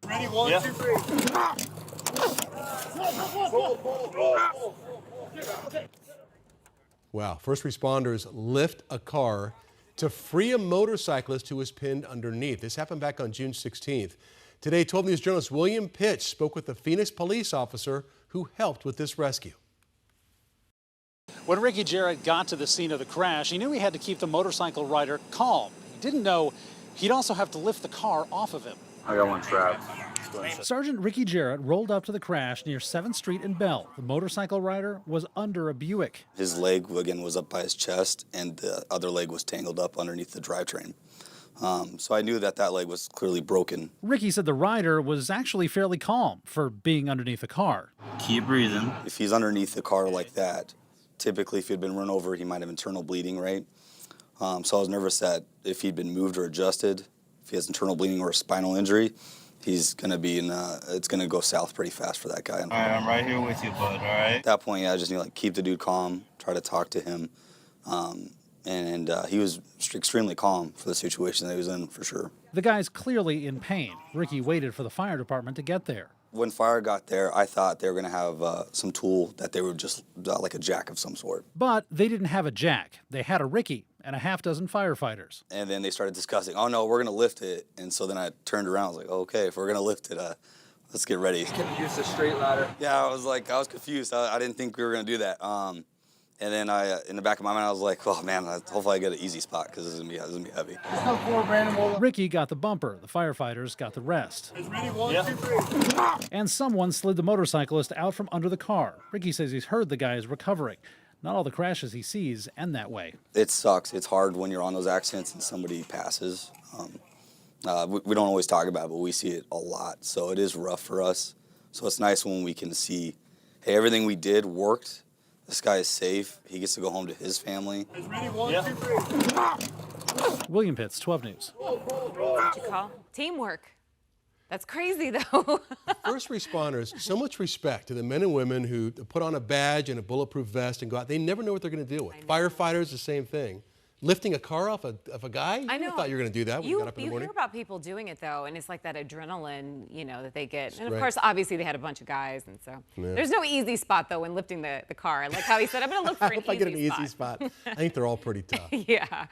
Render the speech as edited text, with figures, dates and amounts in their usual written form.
Ready, one, two, three. Wow, first responders lift a car to free a motorcyclist who was pinned underneath. This happened back on June 16th. Today, 12 News journalist William Pitch spoke with the Phoenix police officer who helped with this rescue. When Ricky Jarrett got to the scene of the crash, he knew he had to keep the motorcycle rider calm. He didn't know he'd also have to lift the car off of him. I got one trapped. Sergeant Ricky Jarrett rolled up to the crash near 7th Street in Bell. The motorcycle rider was under a Buick. His leg, again, was up by his chest, and the other leg was tangled up underneath the drivetrain. So I knew that leg was clearly broken. Ricky said the rider was actually fairly calm for being underneath the car. Keep breathing. If he's underneath the car like that, typically if he'd been run over, he might have internal bleeding, right? So I was nervous that if he'd been moved or adjusted, if he has internal bleeding or a spinal injury, he's going to be it's going to go south pretty fast for that guy. All right, I'm right here with you, bud, all right? At that point, yeah, I just need to keep the dude calm, try to talk to him. And he was extremely calm for the situation that he was in, for sure. The guy's clearly in pain. Ricky waited for the fire department to get there. When fire got there, I thought they were going to have some tool that they were just like a jack of some sort. But they didn't have a jack. They had a Ricky and a half dozen firefighters. And then they started discussing, oh no, we're going to lift it. And so then I turned around, I was like, oh, okay, if we're going to lift it, let's get ready. Can you use a straight ladder? Yeah, I was confused. I didn't think we were going to do that. And then in the back of my mind, I was like, oh man, hopefully I get an easy spot because this is gonna be heavy. Ricky got the bumper. The firefighters got the rest. Ready, one, two, three. And someone slid the motorcyclist out from under the car. Ricky says he's heard the guy is recovering. Not all the crashes he sees end that way. It sucks. It's hard when you're on those accidents and somebody passes. We don't always talk about it, but we see it a lot. So it is rough for us. So it's nice when we can see, hey, everything we did worked. This guy is safe. He gets to go home to his family. Ready, one, two, three. William Pitts, 12 News. What you call teamwork. That's crazy, though. First responders, so much respect to the men and women who put on a badge and a bulletproof vest and go out. They never know what they're going to deal with. Firefighters, the same thing. Lifting a car off of a guy? I know. You thought you were going to do that when you got up in the morning. You hear about people doing it, though, and it's like that adrenaline, that they get. And, of Right. course, obviously, they had a bunch of guys, and so. Yeah. There's no easy spot, though, when lifting the car. I like how he said, I'm going to look for an easy spot. I get an easy spot. I think they're all pretty tough. Yeah.